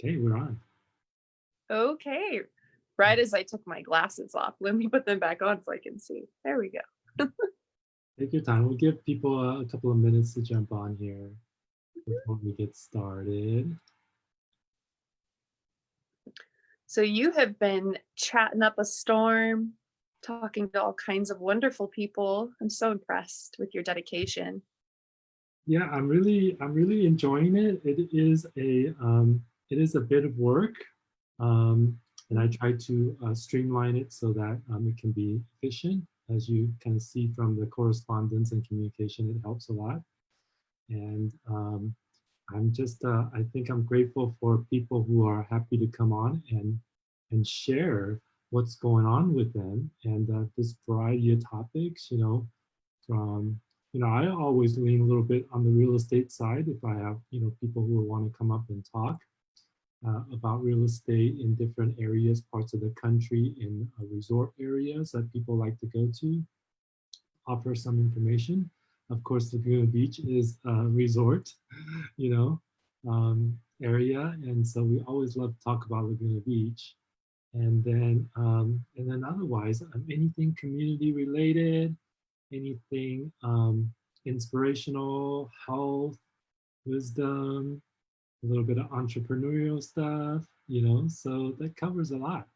Okay, we're on. Okay. Right as I took my glasses off. Let me put them back on so I can see. There we go. Take your time. We'll give people a couple of minutes to jump on here before we get started. So you have been chatting up a storm, talking to all kinds of wonderful people. I'm so impressed with your dedication. Yeah, I'm really enjoying it. It is a bit of work, and I try to streamline it so that it can be efficient. As you kind of see from the correspondence and communication, it helps a lot. And I think I'm grateful for people who are happy to come on and share what's going on with them and this variety of topics, from, I always lean a little bit on the real estate side if I have, people who want to come up and talk about real estate in different areas, parts of the country, in resort areas that people like to go to, offer some information. Of course, Laguna Beach is a resort, you know, area, and so we always love to talk about Laguna Beach. And then otherwise, anything community related, anything inspirational, health, wisdom, a little bit of entrepreneurial stuff, so that covers a lot.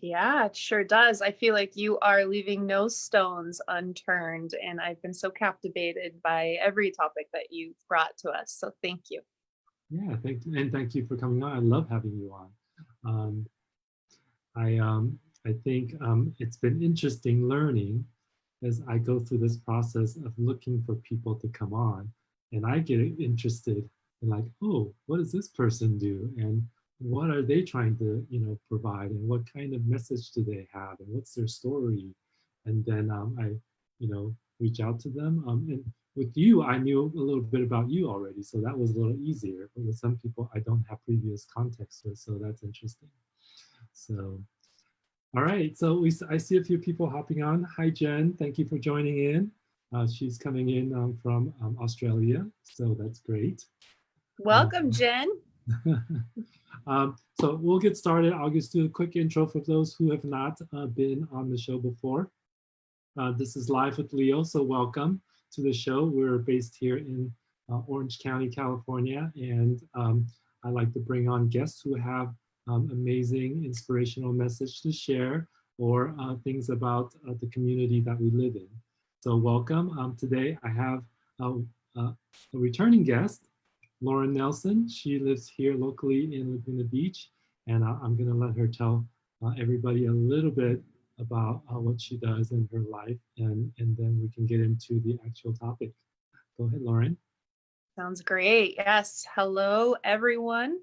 Yeah, it sure does. I feel like you are leaving no stones unturned, and I've been so captivated by every topic that you've brought to us. So thank you. Yeah, thank you for coming on. I love having you on. Um, I think it's been interesting learning as I go through this process of looking for people to come on, and I get interested in like, oh, what does this person do, and what are they trying to provide, and what kind of message do they have, and what's their story, and then I reach out to them. And with you, I knew a little bit about you already, so that was a little easier. But with some people, I don't have previous context with, so that's interesting. So all right, so I see a few people hopping on. Hi, Jen. Thank you for joining in. She's coming in from Australia, so that's great. Welcome, Jen. So we'll get started. I'll just do a quick intro for those who have not been on the show before. This is Live with Leo, so welcome to the show. We're based here in Orange County, California, and I like to bring on guests who have amazing inspirational message to share or things about the community that we live in. So welcome. Today I have a returning guest, Lauren Nelson. She lives here locally in Laguna Beach, and I'm going to let her tell everybody a little bit about what she does in her life, and then we can get into the actual topic. Go ahead, Lauren. Sounds great. Yes. Hello, everyone.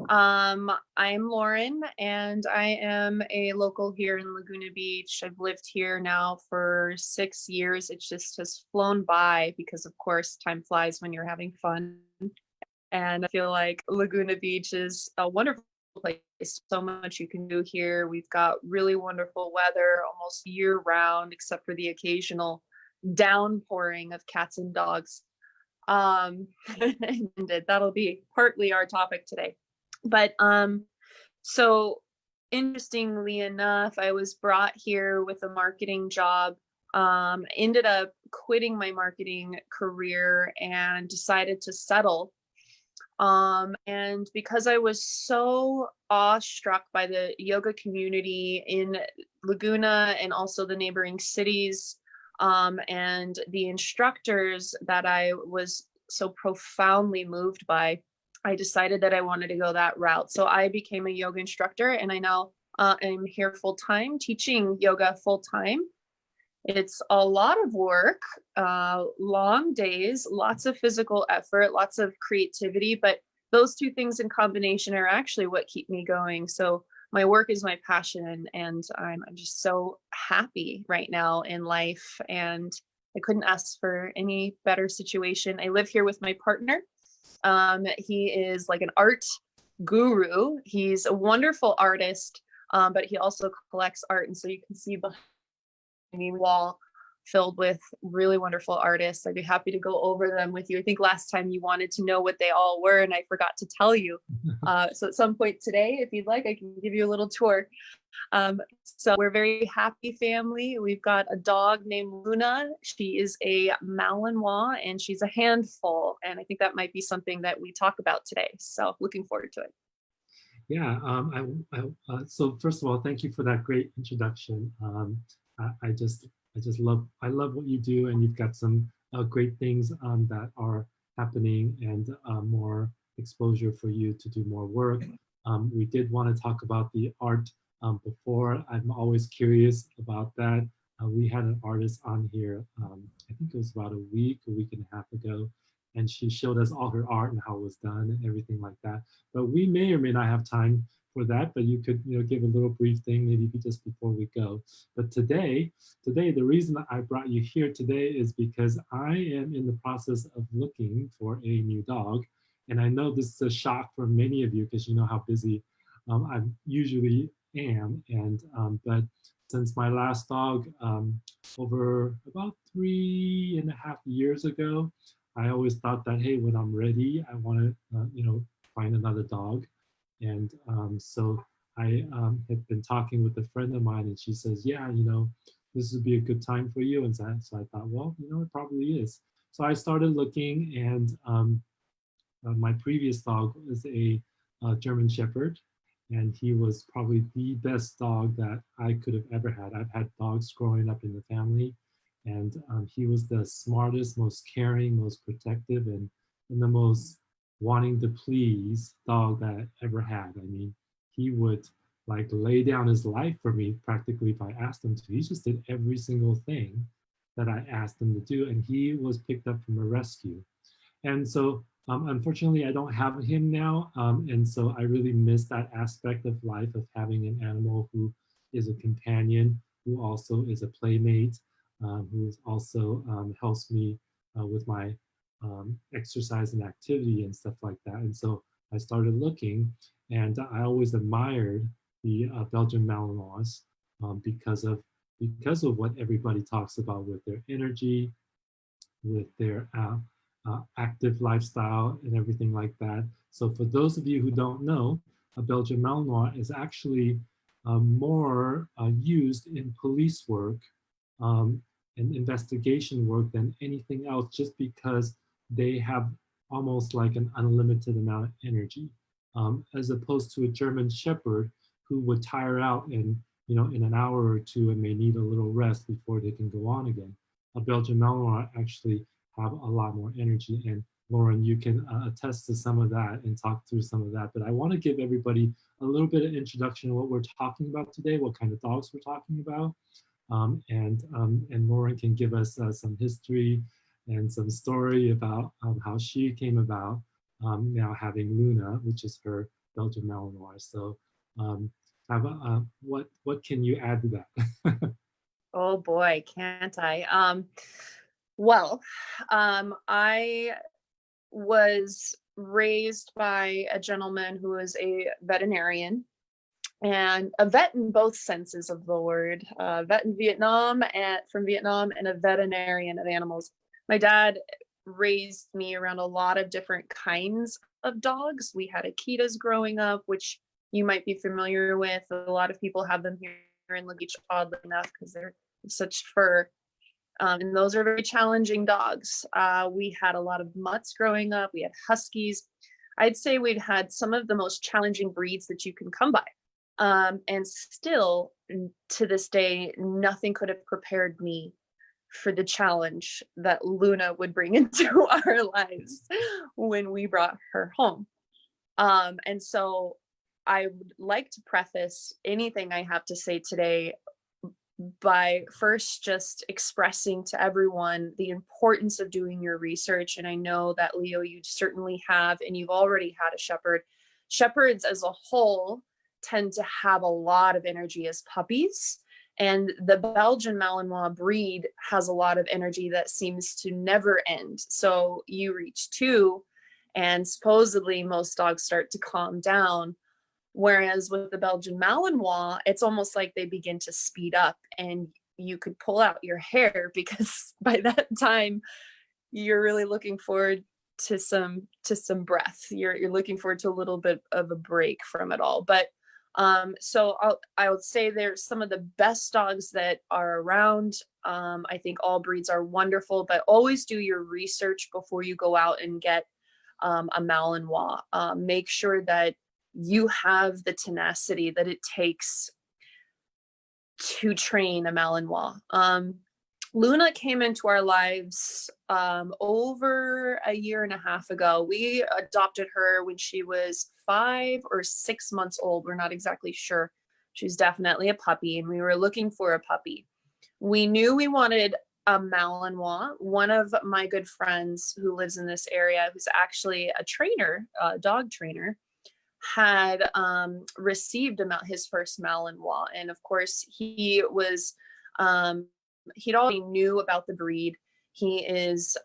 I'm Lauren, and I am a local here in Laguna Beach. I've lived here now for 6 years. It just has flown by because, of course, time flies when you're having fun. And I feel like Laguna Beach is a wonderful place. So much you can do here. We've got really wonderful weather almost year round, except for the occasional downpouring of cats and dogs. And that'll be partly our topic today. But so interestingly enough, I was brought here with a marketing job, ended up quitting my marketing career and decided to settle. And because I was so awestruck by the yoga community in Laguna and also the neighboring cities, and the instructors that I was so profoundly moved by, I decided that I wanted to go that route. So I became a yoga instructor, and I now am here full time teaching yoga full time. It's a lot of work, long days, lots of physical effort, lots of creativity, but those two things in combination are actually what keep me going. So my work is my passion, and I'm just so happy right now in life, and I couldn't ask for any better situation. I live here with my partner. He is like an art guru. He's a wonderful artist, but he also collects art, and so you can see behind me wall filled with really wonderful artists. I'd be happy to go over them with you. I think last time you wanted to know what they all were, and I forgot to tell you. So at some point today, if you'd like, I can give you a little tour. So we're a very happy family. We've got a dog named Luna. She is a malinois, and she's a handful. And I think that might be something that we talk about today. So looking forward to it. Yeah, so first of all, thank you for that great introduction. I just love what you do, and you've got some great things that are happening, and more exposure for you to do more work. We did want to talk about the art before. I'm always curious about that. We had an artist on here, I think it was about a week and a half ago, and she showed us all her art and how it was done and everything like that. But we may or may not have time for that, but you could give a little brief thing maybe just before we go. But today, the reason I brought you here today is because I am in the process of looking for a new dog. And I know this is a shock for many of you because you know how busy I usually am. And but since my last dog over about 3.5 years ago, I always thought that, hey, when I'm ready, I want to, find another dog. And so I had been talking with a friend of mine, and she says, yeah, this would be a good time for you. And so I thought, well, it probably is. So I started looking, and my previous dog was a German Shepherd, and he was probably the best dog that I could have ever had. I've had dogs growing up in the family, and he was the smartest, most caring, most protective, and the most wanting to please dog that I ever had. I mean, he would like lay down his life for me practically if I asked him to. He just did every single thing that I asked him to do, and he was picked up from a rescue. And so unfortunately, I don't have him now. And so I really miss that aspect of life of having an animal who is a companion, who also is a playmate, who also helps me with my exercise and activity and stuff like that. And so I started looking, and I always admired the Belgian malinois because of what everybody talks about with their energy, with their active lifestyle and everything like that. So for those of you who don't know, a Belgian Malinois is actually more used in police work and investigation work than anything else, just because they have almost like an unlimited amount of energy, as opposed to a German Shepherd who would tire out in an hour or two and may need a little rest before they can go on again. A Belgian Malinois actually have a lot more energy. And Lauren, you can attest to some of that and talk through some of that. But I want to give everybody a little bit of introduction to what we're talking about today, what kind of dogs we're talking about. And Lauren can give us some history and some story about how she came about now having Luna, which is her Belgian Malinois. So what can you add to that? Oh boy, can't I? Well, I was raised by a gentleman who was a veterinarian, and a vet in both senses of the word, vet in Vietnam and from Vietnam, and a veterinarian of animals. My dad raised me around a lot of different kinds of dogs. We had Akitas growing up, which you might be familiar with. A lot of people have them here in Laguna, oddly enough, because they're such fur. And those are very challenging dogs. We had a lot of mutts growing up. We had huskies. I'd say we'd had some of the most challenging breeds that you can come by. And still, to this day, nothing could have prepared me for the challenge that Luna would bring into our lives when we brought her home. And so I would like to preface anything I have to say today by first just expressing to everyone the importance of doing your research. And I know that, Leo, you certainly have, and you've already had a shepherd. Shepherds as a whole tend to have a lot of energy as puppies. And the Belgian Malinois breed has a lot of energy that seems to never end. So you reach 2, and supposedly most dogs start to calm down. Whereas with the Belgian Malinois, it's almost like they begin to speed up, and you could pull out your hair, because by that time you're really looking forward to some breath. You're looking forward to a little bit of a break from it all. But so I would say they're some of the best dogs that are around. I think all breeds are wonderful, but always do your research before you go out and get a malinois. Make sure that you have the tenacity that it takes to train a malinois. Luna came into our lives over a year and a half ago. We adopted her when she was 5 or 6 months old. We're not exactly sure. She's definitely a puppy, and we were looking for a puppy. We knew we wanted a malinois. One of my good friends who lives in this area, who's actually a trainer, a dog trainer, had received his first malinois. And of course, he was he'd already knew about the breed. He's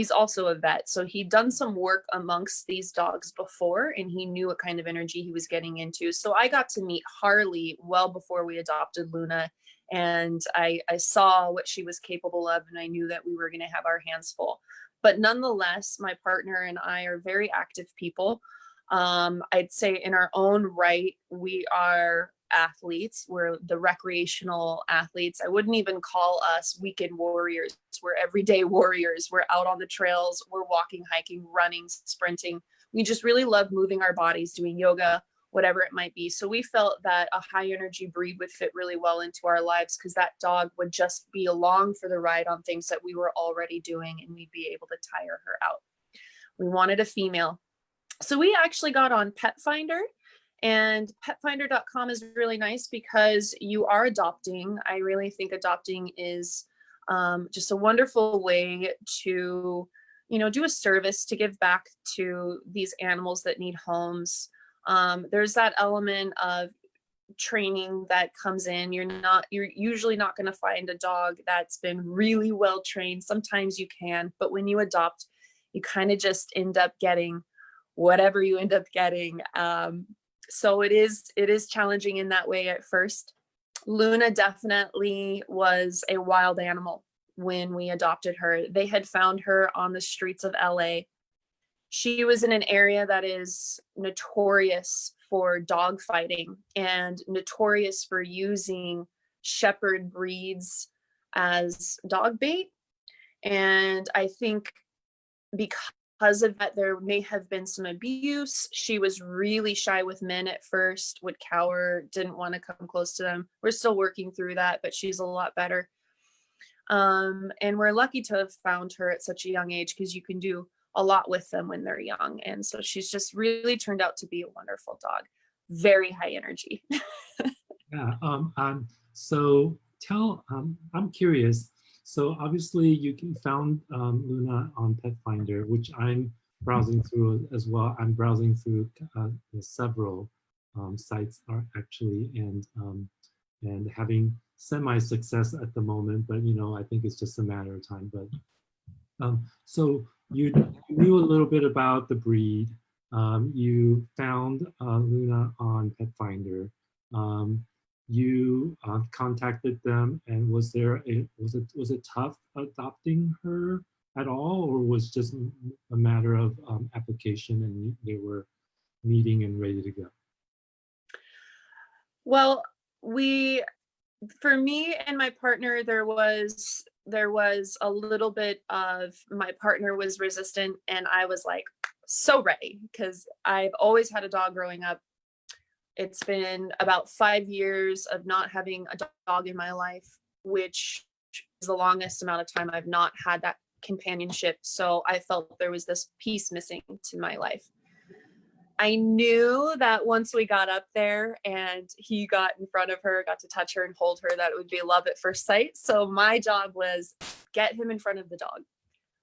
also a vet, so he'd done some work amongst these dogs before, and he knew what kind of energy he was getting into. So I got to meet Harley well before we adopted Luna, and I saw what she was capable of, and I knew that we were going to have our hands full. But nonetheless, my partner and I are very active people. I'd say in our own right, we are athletes. We're the recreational athletes. I wouldn't even call us weekend warriors. We're everyday warriors. We're out on the trails. We're walking, hiking, running, sprinting. We just really love moving our bodies, doing yoga, whatever it might be. So we felt that a high energy breed would fit really well into our lives, because that dog would just be along for the ride on things that we were already doing, and we'd be able to tire her out. We wanted a female. So we actually got on Pet Finder, and petfinder.com is really nice because you are adopting. I really think adopting is just a wonderful way to, do a service, to give back to these animals that need homes. There's that element of training that comes in. You're usually not going to find a dog that's been really well trained. Sometimes you can, but when you adopt, you kind of just end up getting whatever you end up getting. So it is challenging in that way at first. Luna definitely was a wild animal when we adopted her. They had found her on the streets of LA. She was in an area that is notorious for dog fighting and notorious for using shepherd breeds as dog bait. And I think because of that, there may have been some abuse. She was really shy with men at first, would cower, didn't want to come close to them. We're still working through that, but she's a lot better. And we're lucky to have found her at such a young age, because you can do a lot with them when they're young. And so she's just really turned out to be a wonderful dog. Very high energy. Yeah. So I'm curious. So obviously you found Luna on Pet Finder, which I'm browsing through as well. I'm browsing through several sites are actually, and having semi-success at the moment, but I think it's just a matter of time. But so you knew a little bit about the breed. You found Luna on Pet Finder. You contacted them, and was it tough adopting her at all, or was just a matter of application and they were meeting and ready to go? Well, for me and my partner, there was a little bit of, my partner was resistant, and I was like so ready, because I've always had a dog growing up. It's been about 5 years of not having a dog in my life, which is the longest amount of time I've not had that companionship. So I felt there was this piece missing to my life. I knew that once we got up there and he got in front of her, got to touch her and hold her, that it would be love at first sight. So my job was get him in front of the dog.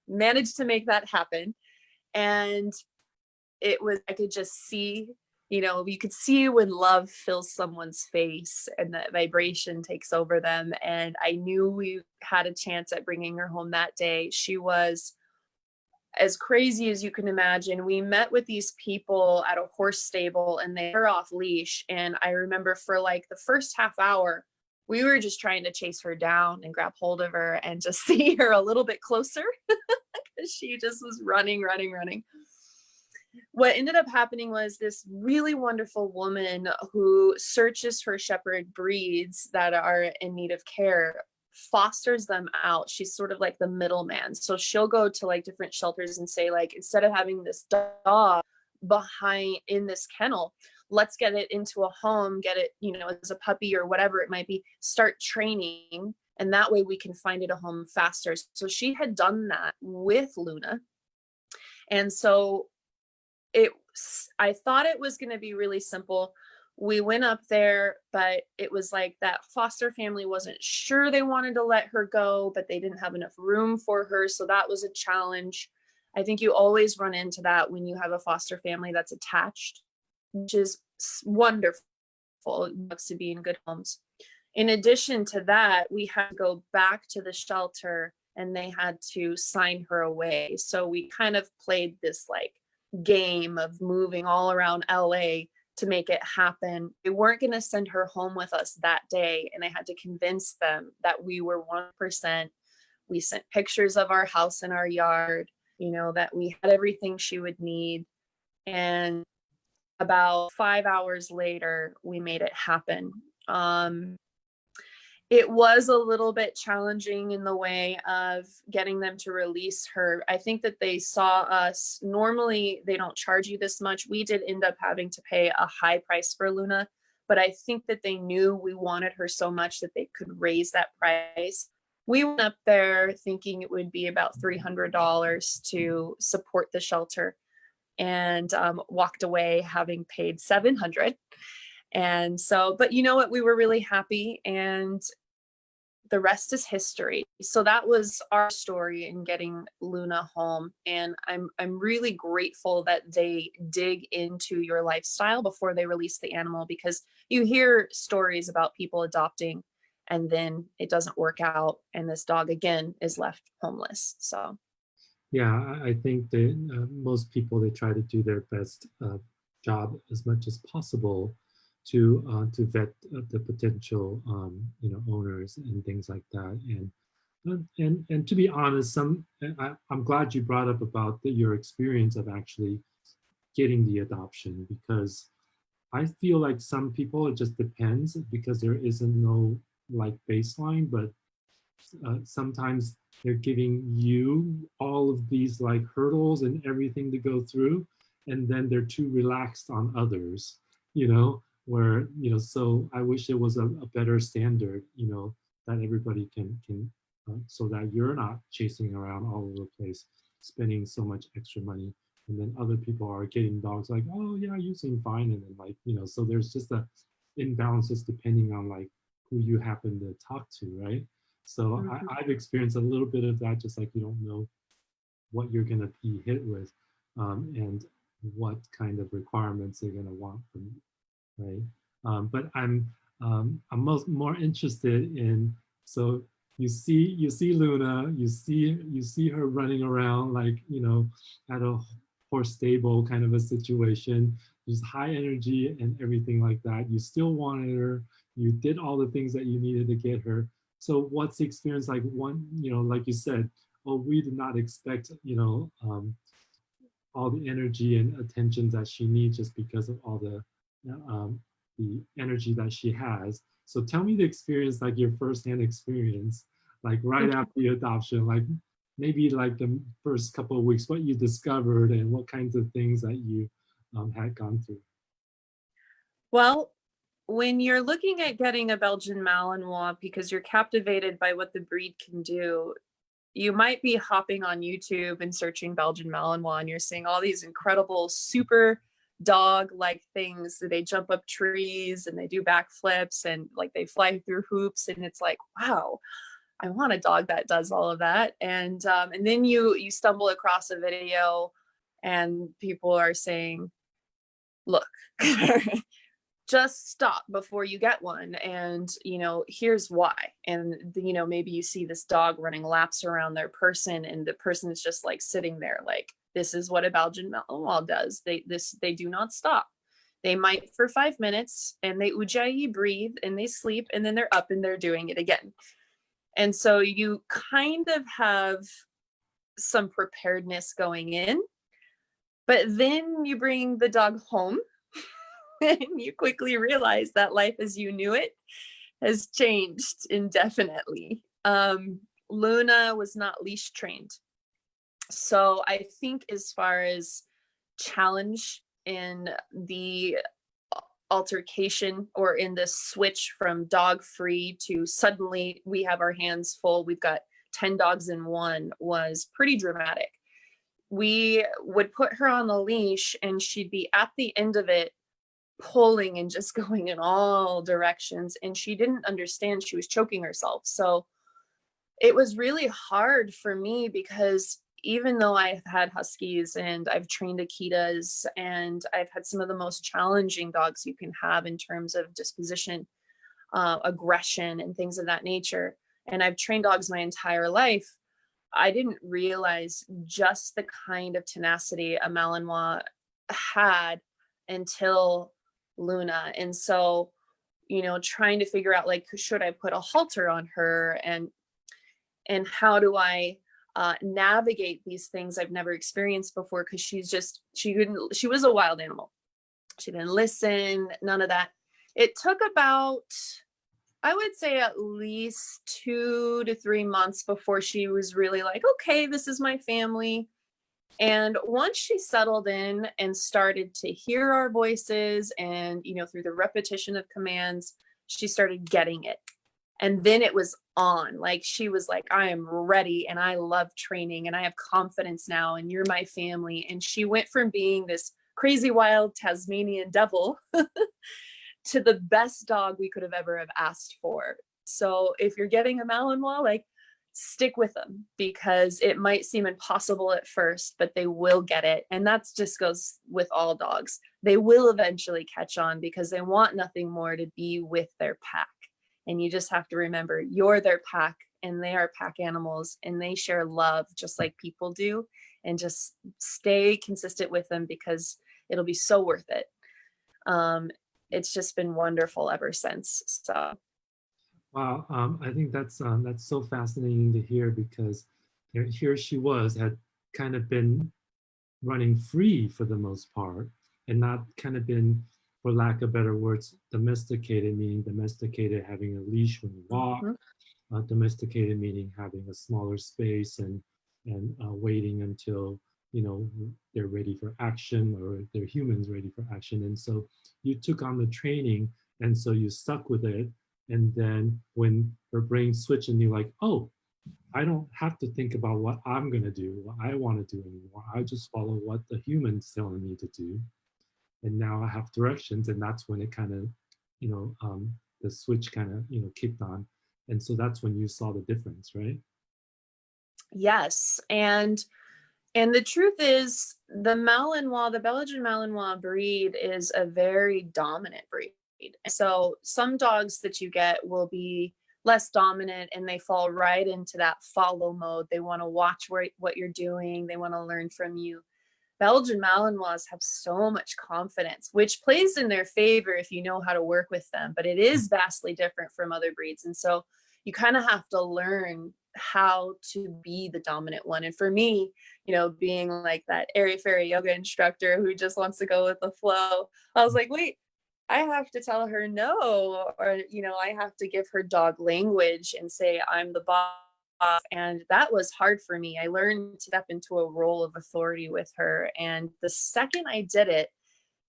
Managed to make that happen. And I could just see, you could see when love fills someone's face and that vibration takes over them. And I knew we had a chance at bringing her home that day. She was as crazy as you can imagine. We met with these people at a horse stable, and they were off leash. And I remember for like the first half hour, we were just trying to chase her down and grab hold of her and just see her a little bit closer because she just was running, running, running. What ended up happening was this really wonderful woman who searches for shepherd breeds that are in need of care, fosters them out. She's sort of like the middleman. So she'll go to like different shelters and say, like, instead of having this dog behind in this kennel, let's get it into a home, get it, as a puppy or whatever it might be, start training. And that way we can find it a home faster. So she had done that with Luna. And so I thought it was going to be really simple. We went up there, but it was like that foster family wasn't sure they wanted to let her go, but they didn't have enough room for her. So that was a challenge. I think you always run into that when you have a foster family that's attached, which is wonderful. It looks to be in good homes. In addition to that, we had to go back to the shelter and they had to sign her away. So we kind of played this like game of moving all around LA to make it happen. They weren't going to send her home with us that day, and I had to convince them that we were 1%. We sent pictures of our house and our yard, that we had everything she would need. And about 5 hours later, we made it happen. It was a little bit challenging in the way of getting them to release her. I think that they saw us, normally they don't charge you this much. We did end up having to pay a high price for Luna, but I think that they knew we wanted her so much that they could raise that price. We went up there thinking it would be about $300 to support the shelter, and walked away having paid $700. And so, but you know what, we were really happy, and the rest is history. So that was our story in getting Luna home. And I'm really grateful that they dig into your lifestyle before they release the animal, because you hear stories about people adopting and then it doesn't work out and this dog again is left homeless. So yeah, I think that most people, they try to do their best job as much as possible to vet the potential owners and things like that. And to be honest, I'm glad you brought up about your experience of actually getting the adoption, because I feel like some people, it just depends, because there isn't no like baseline, but sometimes they're giving you all of these like hurdles and everything to go through, and then they're too relaxed on others, where, so I wish it was a better standard, that everybody can so that you're not chasing around all over the place, spending so much extra money, and then other people are getting dogs like, oh yeah, you seem fine, and then like, so there's just a imbalances depending on like who you happen to talk to, right? So I've experienced a little bit of that, just like you don't know what you're going to be hit with, and what kind of requirements they're going to want from you, right? But I'm more interested in, so you see Luna, you see her running around like, at a horse stable kind of a situation. There's high energy and everything like that. You still wanted her. You did all the things that you needed to get her. So what's the experience like? One, like you said, well, we did not expect, all the energy and attention that she needs just because of all the energy that she has. So tell me the experience, like your firsthand experience, like right after the adoption, like maybe like the first couple of weeks, what you discovered and what kinds of things that you had gone through. well, when you're looking at getting a Belgian Malinois because you're captivated by what the breed can do, you might be hopping on YouTube and searching Belgian Malinois, and you're seeing all these incredible super dog-like things. They jump up trees and they do backflips and like they fly through hoops, and it's like, wow, I want a dog that does all of that. And then you stumble across a video and people are saying, look, just stop before you get one, and here's why. And maybe you see this dog running laps around their person, and the person is just like sitting there like, this is what a Belgian Malinois does. They do not stop. They might for 5 minutes and they ujjayi breathe and they sleep and then they're up and they're doing it again. And so you kind of have some preparedness going in, but then you bring the dog home and you quickly realize that life as you knew it has changed indefinitely. Luna was not leash trained. So I think as far as challenge in the altercation or in this switch from dog free to suddenly we have our hands full, we've got 10 dogs in one, was pretty dramatic. We would put her on the leash and she'd be at the end of it pulling and just going in all directions, and she didn't understand she was choking herself. So it was really hard for me because even though I've had huskies and I've trained Akitas and I've had some of the most challenging dogs you can have in terms of disposition, aggression, and things of that nature, and I've trained dogs my entire life, I didn't realize just the kind of tenacity a Malinois had until Luna. And so, trying to figure out, like, should I put a halter on her, and how do I navigate these things I've never experienced before, because she was a wild animal. She didn't listen, none of that. It took about, I would say, at least 2 to 3 months before she was really like, okay, this is my family. And once she settled in and started to hear our voices and, through the repetition of commands, she started getting it. And then it was on. Like, she was like, I am ready and I love training and I have confidence now and you're my family. And she went from being this crazy, wild Tasmanian devil to the best dog we could have ever have asked for. So if you're getting a Malinois, like, stick with them, because it might seem impossible at first, but they will get it. And that just goes with all dogs. They will eventually catch on because they want nothing more to be with their pack. And you just have to remember, you're their pack and they are pack animals and they share love just like people do. And just stay consistent with them because it'll be so worth it. It's just been wonderful ever since. So. Wow, I think that's so fascinating to hear, because here she had kind of been running free for the most part, and not kind of been, for lack of better words, domesticated, meaning domesticated having a leash when you walk, domesticated meaning having a smaller space and waiting until they're ready for action, or they're humans ready for action. And so you took on the training, and so you stuck with it. And then when her brain switched and you're like, oh, I don't have to think about what I'm going to do, what I want to do anymore. I just follow what the human's telling me to do. And now I have directions. And that's when it kind of, the switch kind of, kicked on. And so that's when you saw the difference, right? Yes. And the truth is, the Malinois, the Belgian Malinois breed, is a very dominant breed. So some dogs that you get will be less dominant and they fall right into that follow mode. They want to watch what you're doing. They want to learn from you. Belgian Malinois have so much confidence, which plays in their favor if you know how to work with them, but it is vastly different from other breeds. And so you kind of have to learn how to be the dominant one. And for me, being like that airy-fairy yoga instructor who just wants to go with the flow, I was like, wait, I have to tell her no, or, I have to give her dog language and say, I'm the boss. And that was hard for me. I learned to step into a role of authority with her. And the second I did it,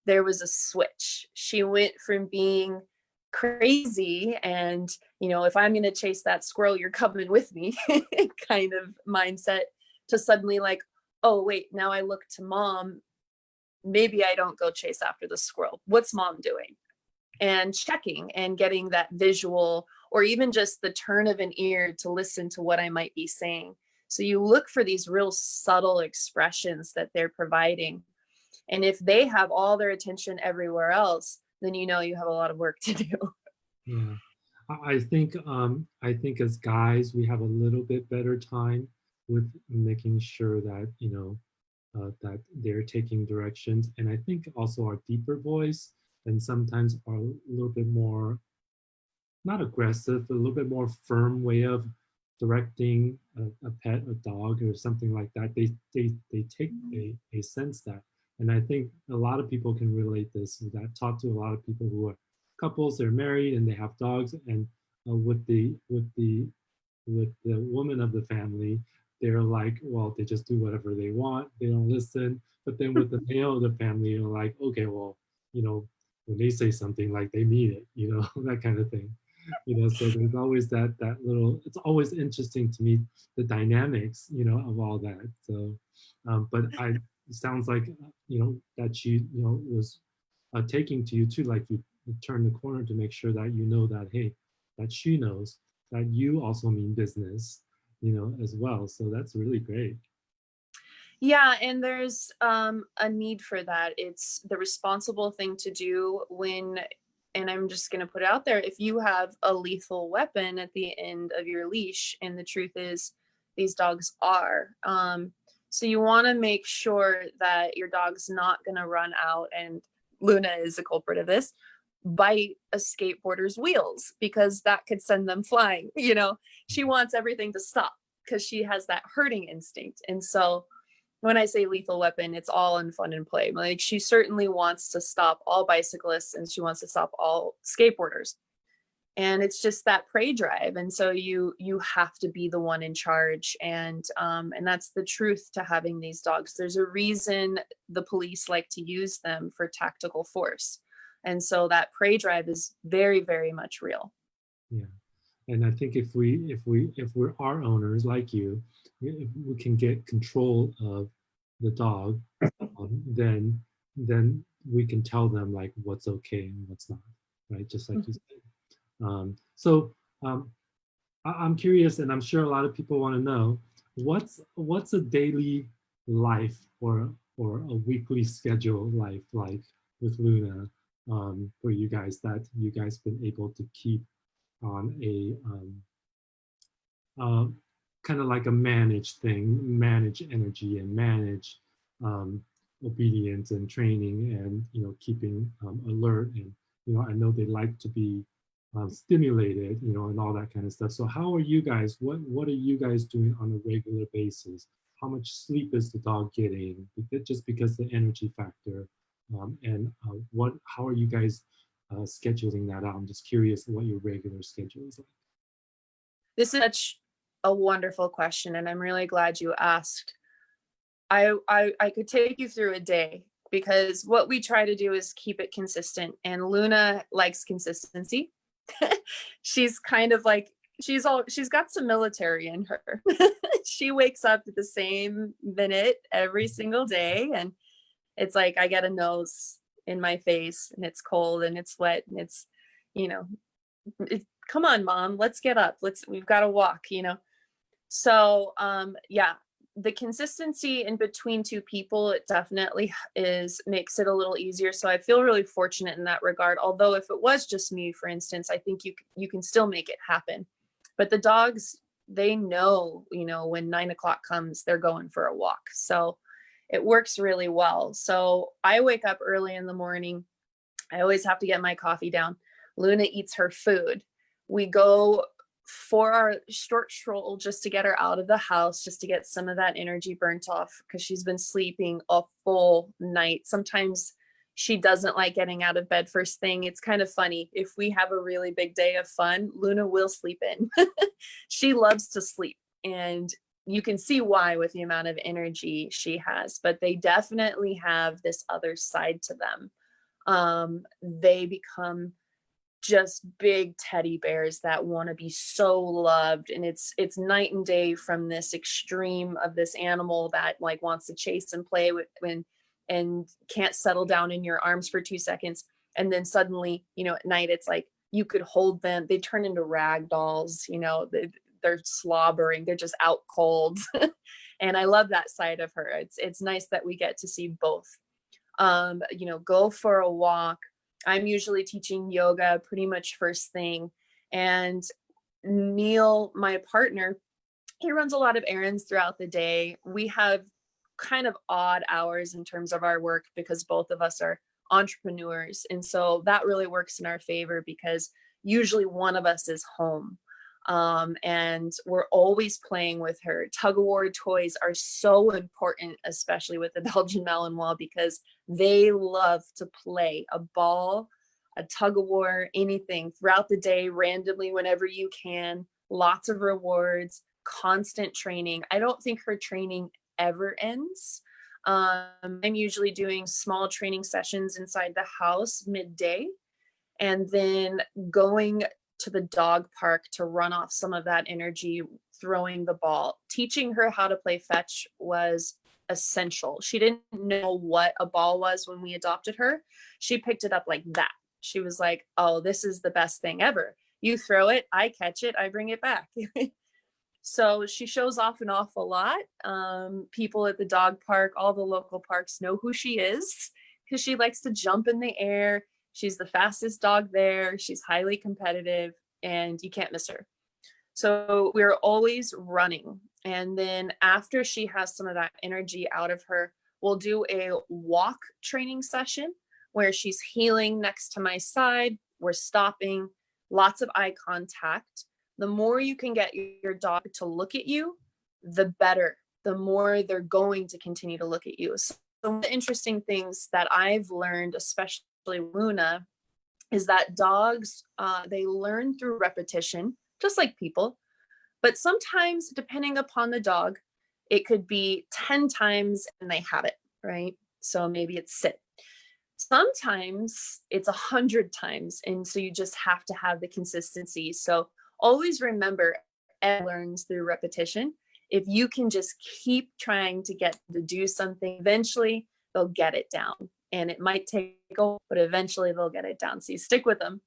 there was a switch. She went from being crazy and, if I'm going to chase that squirrel, you're coming with me kind of mindset, to suddenly like, oh, wait, now I look to mom. Maybe I don't go chase after the squirrel. What's mom doing? And checking and getting that visual, or even just the turn of an ear to listen to what I might be saying. So you look for these real subtle expressions that they're providing. And if they have all their attention everywhere else, then you have a lot of work to do. Yeah, I think as guys, we have a little bit better time with making sure that that they're taking directions. And I think also our deeper voice, and sometimes are a little bit more, not aggressive, but a little bit more firm way of directing a pet, a dog, or something like that. They take a sense that, and I think a lot of people can relate this. I've talked to a lot of people who are couples, they're married and they have dogs, and with the woman of the family, they're like, well, they just do whatever they want. They don't listen. But then with the male of the family, you're like, okay, well, you know, when they say something, like they mean it, that kind of thing. So there's always that little, it's always interesting to me, the dynamics, of all that. So, but it sounds like, that she, was taking to you too, like you turn the corner to make sure that that, hey, that she knows that you also mean business, as well. So that's really great. Yeah, and there's a need for that. It's the responsible thing to do when, and I'm just going to put it out there, if you have a lethal weapon at the end of your leash, and the truth is these dogs are. So you want to make sure that your dog's not going to run out, and Luna is a culprit of this, bite a skateboarder's wheels, because that could send them flying. She wants everything to stop because she has that herding instinct. And so when I say lethal weapon, it's all in fun and play. Like, she certainly wants to stop all bicyclists and she wants to stop all skateboarders. And it's just that prey drive. And so you have to be the one in charge. And that's the truth to having these dogs. There's a reason the police like to use them for tactical force. And so that prey drive is very, very much real. Yeah. And I think if we're our owners like you, if we can get control of the dog, then we can tell them like what's okay and what's not, right? Just like you said. So I'm curious, and I'm sure a lot of people want to know, what's a daily life or a weekly schedule life like with Luna, for you guys, that you guys been able to keep on a uh, kind of like a managed thing, manage energy and manage obedience and training, and keeping alert, and I know they like to be stimulated, and all that kind of stuff. So how are you guys? What are you guys doing on a regular basis? How much sleep is the dog getting? Just because the energy factor, and how are you guys scheduling that out? I'm just curious what your regular schedule is like. This is such a wonderful question, and I'm really glad you asked. I could take you through a day, because what we try to do is keep it consistent, and Luna likes consistency. She's kind of like, she's got some military in her. She wakes up at the same minute every single day, and it's like I get a nose in my face, and it's cold and it's wet, and it's, come on, mom, let's get up, we've got to walk. So yeah, the consistency in between two people, it definitely makes it a little easier. So I feel really fortunate in that regard. Although if it was just me, for instance, I think you can still make it happen. But the dogs, they know, when 9 o'clock comes, they're going for a walk. So it works really well. So I wake up early in the morning. I always have to get my coffee down. Luna eats her food. We go for our short stroll just to get her out of the house, just to get some of that energy burnt off, because she's been sleeping a full night. Sometimes she doesn't like getting out of bed first thing. It's kind of funny. If we have a really big day of fun, Luna will sleep in. She loves to sleep, and you can see why with the amount of energy she has, but they definitely have this other side to them. They become just big teddy bears that want to be so loved, and it's night and day from this extreme of this animal that like wants to chase and play with and can't settle down in your arms for 2 seconds, and then suddenly at night it's like you could hold them, they turn into rag dolls. They're slobbering, they're just out cold. And I love that side of her. It's nice that we get to see both. Go for a walk. I'm usually teaching yoga pretty much first thing. And Neil, my partner, he runs a lot of errands throughout the day. We have kind of odd hours in terms of our work because both of us are entrepreneurs. And so that really works in our favor because usually one of us is home. And we're always playing with her. Tug of war toys are so important, especially with the Belgian Malinois, because they love to play a ball, a tug of war, anything throughout the day, randomly, whenever you can. Lots of rewards, constant training. I don't think her training ever ends. I'm usually doing small training sessions inside the house midday, and then going to the dog park to run off some of that energy, throwing the ball. Teaching her how to play fetch was essential. She didn't know what a ball was when we adopted her. She picked it up like that. She was like, oh, this is the best thing ever. You throw it, I catch it, I bring it back. So she shows off an awful lot. People at the dog park, all the local parks know who she is because she likes to jump in the air. She's the fastest dog there. She's highly competitive and you can't miss her. So we're always running. And then after she has some of that energy out of her, we'll do a walk training session where she's heeling next to my side. We're stopping, lots of eye contact. The more you can get your dog to look at you, the better, the more they're going to continue to look at you. So one of the interesting things that I've learned, especially Luna, is that dogs, they learn through repetition, just like people. But sometimes, depending upon the dog, it could be 10 times and they have it, right? So maybe it's sit. Sometimes it's 100 times. And so you just have to have the consistency. So always remember, it learns through repetition. If you can just keep trying to get them to do something, eventually they'll get it down. And it might take a while, but eventually they'll get it down. So you stick with them.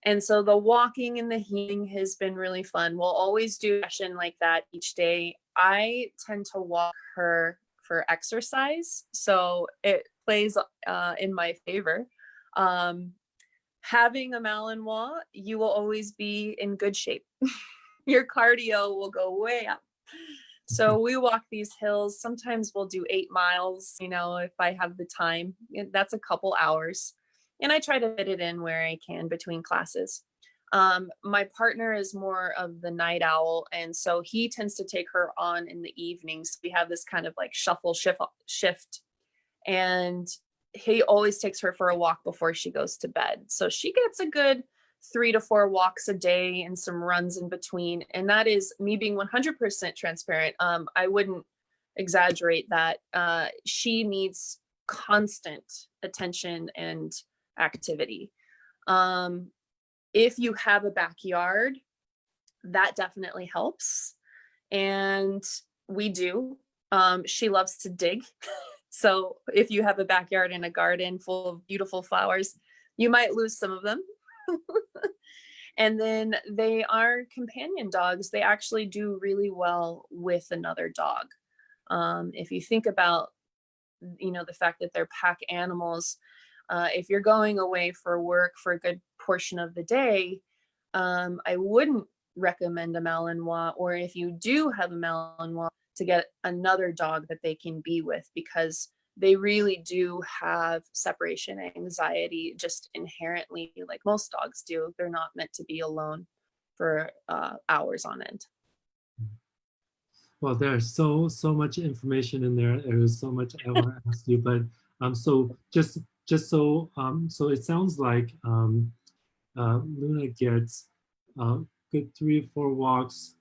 And so the walking and the healing has been really fun. We'll always do a session like that each day. I tend to walk her for exercise, so it plays in my favor. Having a Malinois, you will always be in good shape. Your cardio will go way up. So we walk these hills. Sometimes we'll do 8 miles, you know, if I have the time. That's a couple hours. And I try to fit it in where I can between classes. My partner is more of the night owl. And so he tends to take her on in the evenings. We have this kind of like shuffle shift. And he always takes her for a walk before she goes to bed. So she gets a good 3 to 4 walks a day and some runs in between. And that is me being 100% transparent. I wouldn't exaggerate that. She needs constant attention and activity. If you have a backyard, that definitely helps. And we do. She loves to dig. So if you have a backyard and a garden full of beautiful flowers, you might lose some of them. And then they are companion dogs. They actually do really well with another dog. If you think about, you know, the fact that they're pack animals, if you're going away for work for a good portion of the day, I wouldn't recommend a Malinois, or if you do have a Malinois, to get another dog that they can be with, because they really do have separation anxiety just inherently, like most dogs do. They're not meant to be alone for hours on end. Well, there's so much information in there. There is so much I want to ask you, but so just so so it sounds like Luna gets good 3 or 4 walks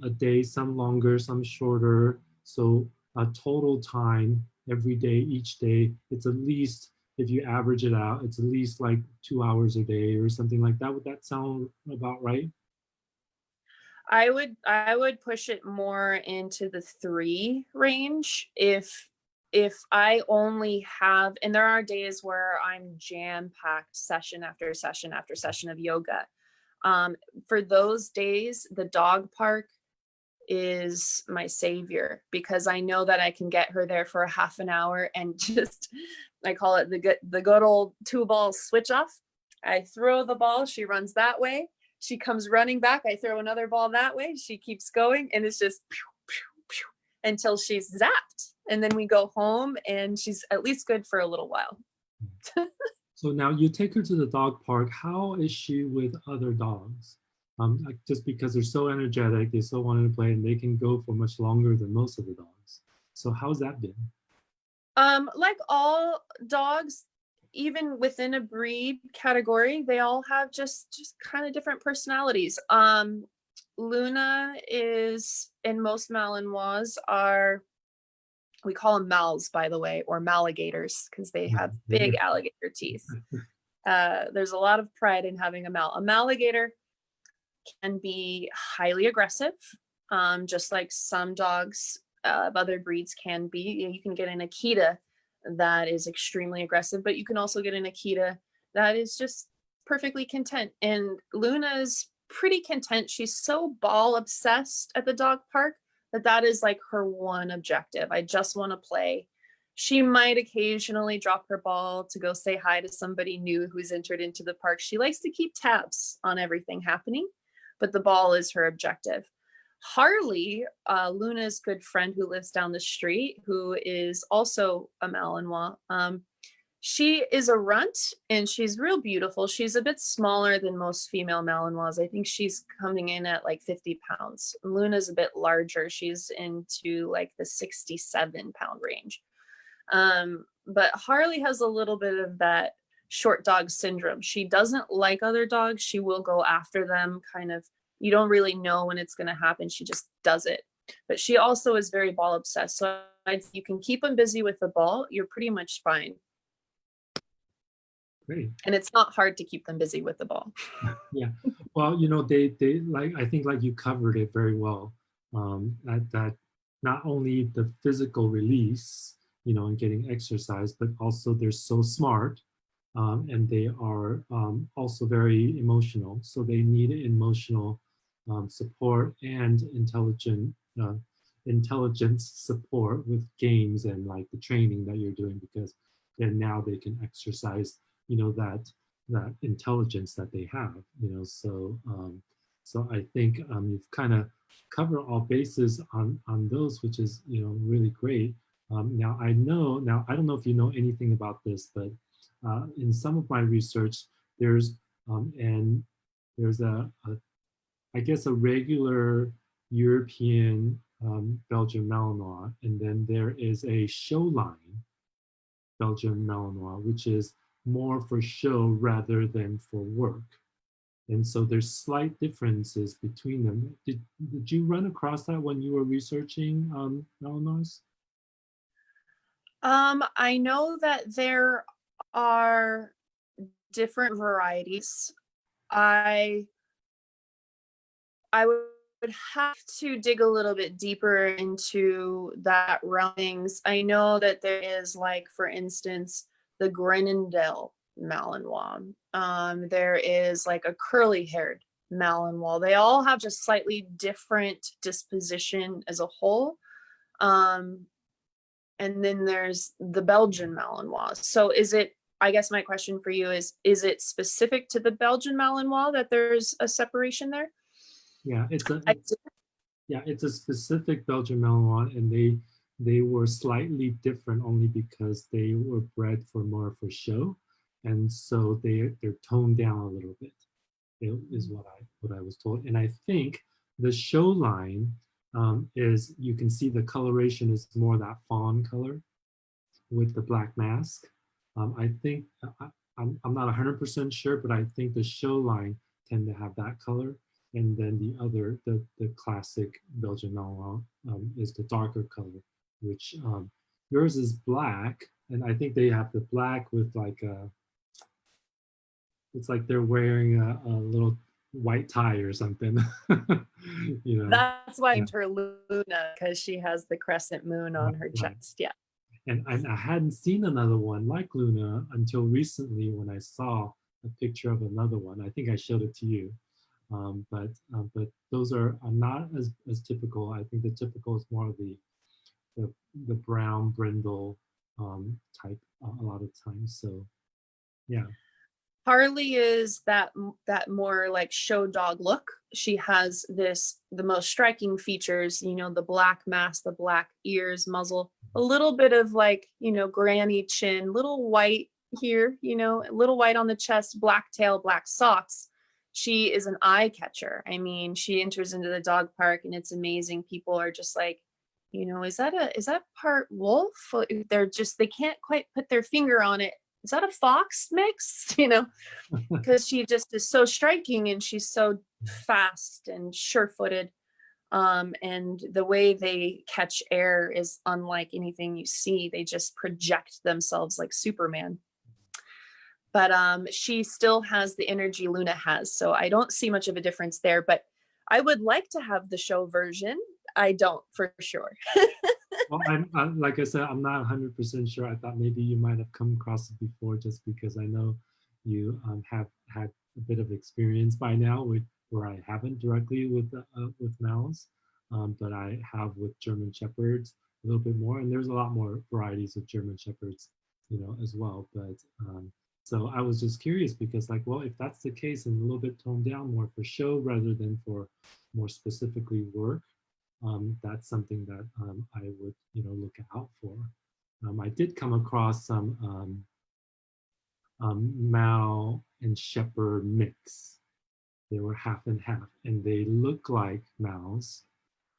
a day, some longer, some shorter. So total time every day, each day, it's at least, if you average it out, it's at least like 2 hours a day or something like that. Would that sound about right? I would push it more into the 3 range if I only have, and there are days where I'm jam-packed session after session after session of yoga. For those days, the dog park is my savior, because I know that I can get her there for a half an hour and just, I call it the good old 2-ball switch off. I throw the ball, she runs that way. She comes running back. I throw another ball that way. She keeps going, and it's just pew, pew, pew, until she's zapped. And then we go home, and she's at least good for a little while. So now you take her to the dog park. How is she with other dogs? Like, just because they're so energetic, they so wanted to play, and they can go for much longer than most of the dogs. So how's that been? Like all dogs, even within a breed category, they all have just kind of different personalities. Luna is, and most Malinois are, we call them mals, by the way, or maligators, because they have big alligator teeth. There's a lot of pride in having a mal. A maligator can be highly aggressive, just like some dogs of other breeds can be. You can get an Akita that is extremely aggressive, but you can also get an Akita that is just perfectly content. And Luna is pretty content. She's so ball obsessed at the dog park that is like her one objective. I just want to play. She might occasionally drop her ball to go say hi to somebody new who's entered into the park. She likes to keep tabs on everything happening, but the ball is her objective. Harley, Luna's good friend who lives down the street, who is also a Malinois, she is a runt and she's real beautiful. She's a bit smaller than most female Malinois. I think she's coming in at like 50 pounds. Luna's a bit larger. She's into like the 67-pound range. But Harley has a little bit of that short dog syndrome. She doesn't like other dogs. She will go after them, kind of. You don't really know when it's going to happen. She just does it. But she also is very ball obsessed. So you can keep them busy with the ball. You're pretty much fine. Great. And it's not hard to keep them busy with the ball. Yeah. Well, you know, they like, I think like you covered it very well. That not only the physical release, you know, and getting exercise, but also they're so smart. And they are also very emotional. So they need emotional support and intelligence support with games and like the training that you're doing, because then now they can exercise, you know, that intelligence that they have, you know. So so I think you've kind of covered all bases on those, which is, you know, really great. Now I don't know if you know anything about this, but in some of my research, there's I guess a regular European Belgian Malinois, and then there is a show line Belgian Malinois, which is more for show rather than for work. And so there's slight differences between them. Did you run across that when you were researching Malinois? I know that there are different varieties. I would have to dig a little bit deeper into that realmings. I know that there is, like, for instance, the Grenindel Malinois. There is like a curly-haired Malinois. They all have just slightly different disposition as a whole. And then there's the Belgian Malinois. So is it, I guess my question for you is it specific to the Belgian Malinois that there's a separation there? Yeah, it's a specific Belgian Malinois, and they were slightly different only because they were bred for more for show, and so they're toned down a little bit, is what I was told. And I think the show line is, you can see the coloration is more that fawn color with the black mask. I think I'm not 100% sure, but I think the show line tend to have that color. And then the classic Belgian Malinois is the darker color, which yours is black. And I think they have the black with like it's like they're wearing a little white tie or something. You know. That's why I named her Luna, because she has the crescent moon on her chest. Yeah. And I hadn't seen another one like Luna until recently when I saw a picture of another one. I think I showed it to you. But those are not as typical. I think the typical is more of the brown brindle type a lot of times. So yeah. Harley is that more like show dog look. She has the most striking features, you know, the black mask, the black ears, muzzle, a little bit of like, you know, granny chin, little white here, you know, a little white on the chest, black tail, black socks. She is an eye catcher. I mean, she enters into the dog park and it's amazing. People are just like, you know, is that part wolf? They can't quite put their finger on it. Is that a fox mix? You know, because she just is so striking and she's so fast and sure-footed. And the way they catch air is unlike anything you see. They just project themselves like Superman. But she still has the energy Luna has. So I don't see much of a difference there, but I would like to have the show version. I don't, for sure. Well, like I said, I'm not 100% sure. I thought maybe you might have come across it before, just because I know you have had a bit of experience by now with, where I haven't directly with Mouse, but I have with German Shepherds a little bit more, and there's a lot more varieties of German Shepherds, you know, as well. But so I was just curious because, like, well, if that's the case and a little bit toned down more for show rather than for more specifically work, that's something that I would, you know, look out for. I did come across some Mal and Shepherd mix. They were half and half, and they look like Mals.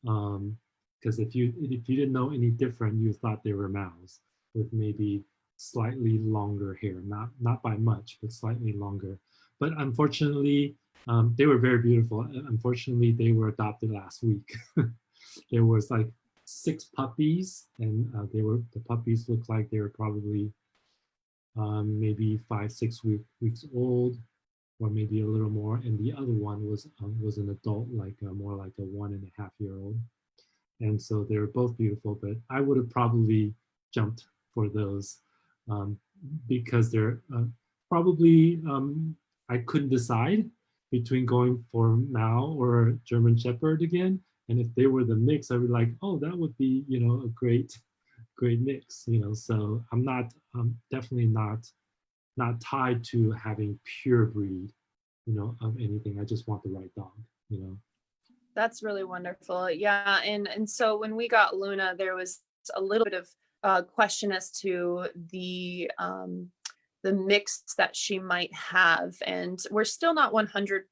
Because if you didn't know any different, you thought they were Mals with maybe slightly longer hair, not by much, but slightly longer. But unfortunately, they were very beautiful. Unfortunately, they were adopted last week. There was like 6 puppies, and the puppies looked like they were probably maybe 5-6 weeks old, or maybe a little more. And the other one was an adult, like more like a 1.5-year-old. And so they were both beautiful, but I would have probably jumped for those because they're probably I couldn't decide between going for Mal or German Shepherd again. And if they were the mix, I would like, oh, that would be, you know, a great mix, you know. So I'm not definitely not tied to having pure breed, you know, of anything. I just want the right dog, you know. That's really wonderful. Yeah. And so when we got Luna, there was a little bit of question as to the mix that she might have. And we're still not 100%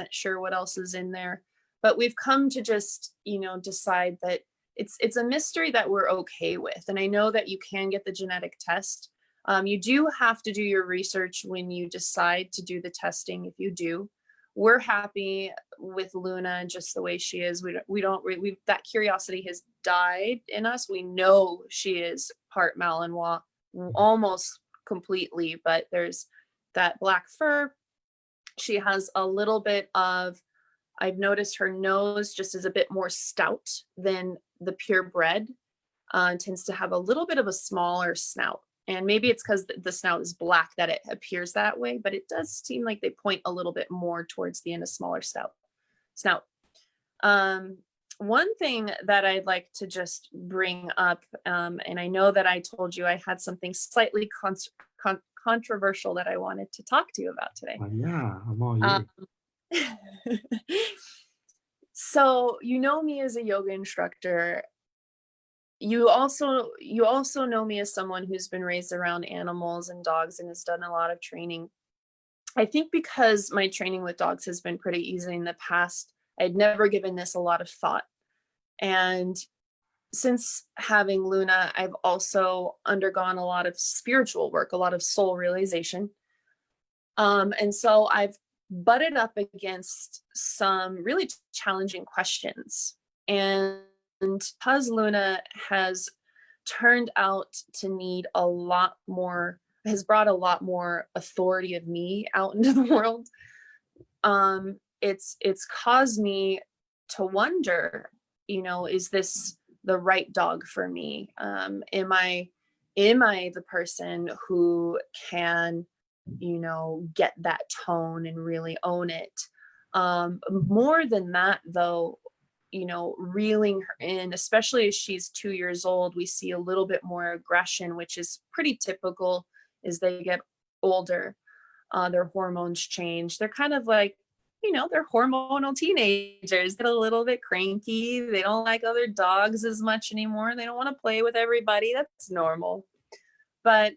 sure what else is in there, but we've come to just, you know, decide that it's a mystery that we're okay with. And I know that you can get the genetic test. You do have to do your research when you decide to do the testing. If you do, we're happy with Luna just the way she is. We don't that curiosity has died in us. We know she is part malinois almost completely, but there's that black fur. She has a little bit of, I've noticed her nose just is a bit more stout than the purebred. Tends to have a little bit of a smaller snout. And maybe it's because the snout is black that it appears that way, but it does seem like they point a little bit more towards the end, a smaller snout. One thing that I'd like to just bring up, and I know that I told you I had something slightly controversial that I wanted to talk to you about today. Yeah, I'm all ears. So you know me as a yoga instructor. You also know me as someone who's been raised around animals and dogs and has done a lot of training. I think because my training with dogs has been pretty easy in the past, I'd never given this a lot of thought. And since having Luna, I've also undergone a lot of spiritual work, a lot of soul realization. And so I've butted up against some really challenging questions. And because Luna has turned out to need a lot more, has brought a lot more authority of me out into the world, it's caused me to wonder, you know, is this the right dog for me? Am I the person who can, you know, get that tone and really own it? More than that, though, you know, reeling her in, especially as she's 2 years old, we see a little bit more aggression, which is pretty typical as they get older. Their hormones change. They're kind of like, you know, they're hormonal teenagers. They're a little bit cranky. They don't like other dogs as much anymore. They don't want to play with everybody. That's normal. But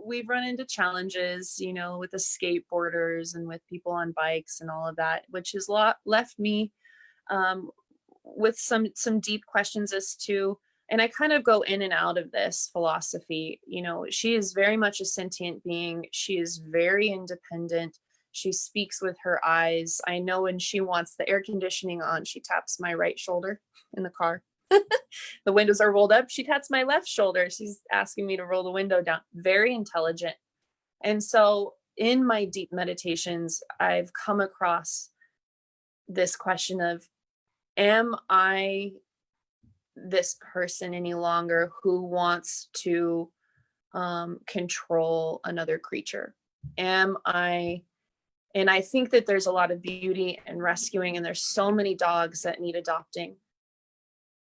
we've run into challenges, you know, with the skateboarders and with people on bikes and all of that, which has left me um, with some deep questions as to, and I kind of go in and out of this philosophy. You know, she is very much a sentient being. She is very independent. She speaks with her eyes. I know when she wants the air conditioning on, she taps my right shoulder in the car. The windows are rolled up, she taps my left shoulder. She's asking me to roll the window down. Very intelligent. And so in my deep meditations, I've come across this question of, am I this person any longer who wants to control another creature? Am I, and I think that there's a lot of beauty in rescuing, and there's so many dogs that need adopting.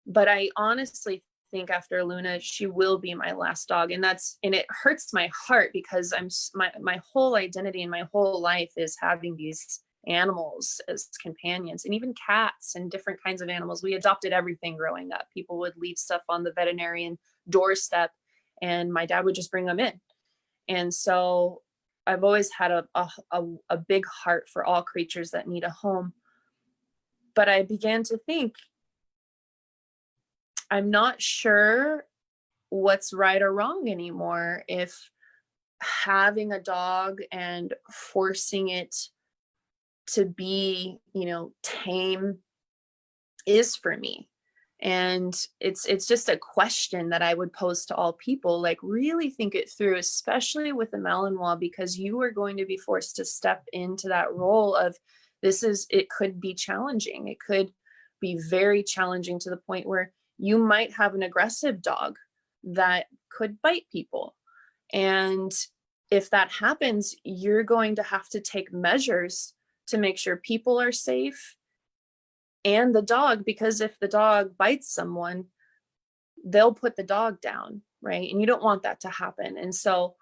But I honestly think after Luna, she will be my last dog. And it hurts my heart because my whole identity and my whole life is having these animals as companions, and even cats and different kinds of animals. We adopted everything growing up. People would leave stuff on the veterinarian doorstep and my dad would just bring them in. And so I've always had a big heart for all creatures that need a home. But I began to think, I'm not sure what's right or wrong anymore. If having a dog and forcing it to be, you know, tame is for me. And it's just a question that I would pose to all people, like really think it through, especially with the malinois, because you are going to be forced to step into that role of it could be challenging. It could be very challenging to the point where you might have an aggressive dog that could bite people. And if that happens, you're going to have to take measures to make sure people are safe and the dog, because if the dog bites someone, they'll put the dog down, right? And you don't want that to happen. And so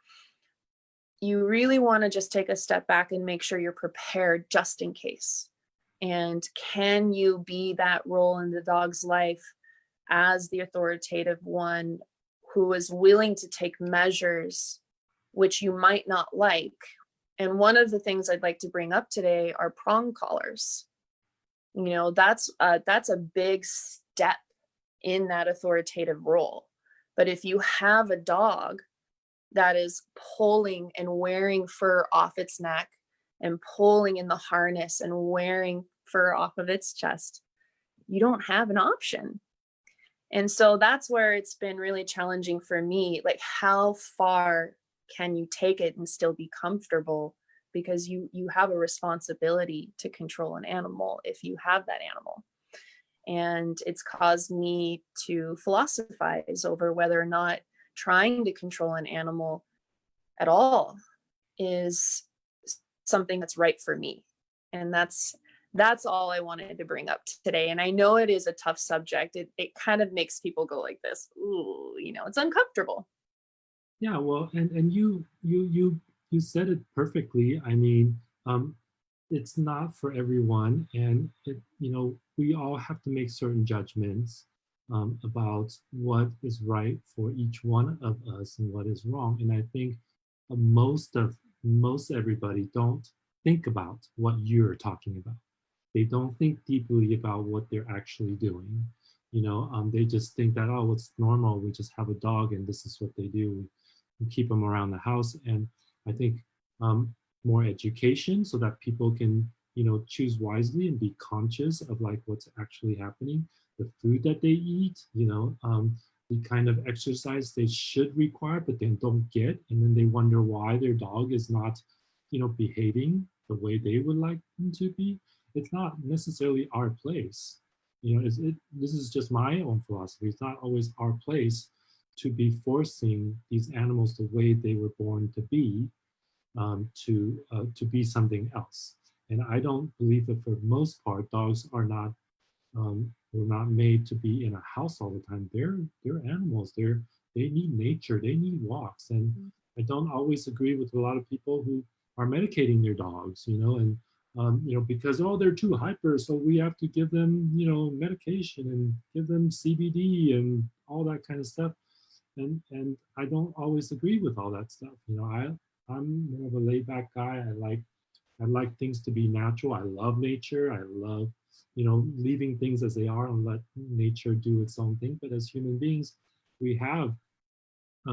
you really want to just take a step back and make sure you're prepared just in case. And can you be that role in the dog's life as the authoritative one who is willing to take measures which you might not like? And one of the things I'd like to bring up today are prong collars. You know, that's a big step in that authoritative role. But if you have a dog that is pulling and wearing fur off its neck and pulling in the harness and wearing fur off of its chest, you don't have an option. And so that's where it's been really challenging for me. Like, how far can you take it and still be comfortable? Because you have a responsibility to control an animal if you have that animal. And it's caused me to philosophize over whether or not trying to control an animal at all is something that's right for me. And that's all I wanted to bring up today. And I know it is a tough subject. It kind of makes people go like this, ooh, you know, it's uncomfortable. Yeah, well, and you said it perfectly. I mean, it's not for everyone, and we all have to make certain judgments about what is right for each one of us and what is wrong. And I think most everybody don't think about what you're talking about. They don't think deeply about what they're actually doing. They just think that, oh, it's normal. We just have a dog and this is what they do. We keep them around the house. And I think more education so that people can, choose wisely and be conscious of like what's actually happening, the food that they eat, the kind of exercise they should require, but then don't get. And then they wonder why their dog is not, behaving the way they would like them to be. It's not necessarily our place. This is just my own philosophy. It's not always our place to be forcing these animals the way they were born to be, to be something else. And I don't believe that for the most part, dogs are not were not made to be in a house all the time. They're animals. They need nature. They need walks. And I don't always agree with a lot of people who are medicating their dogs, and because, oh, they're too hyper, so we have to give them, medication and give them CBD and all that kind of stuff. and I don't always agree with all that stuff. You know, I'm more of a laid back guy. I like things to be natural. I love nature. I love, you know, leaving things as they are and let nature do its own thing. But as human beings, we have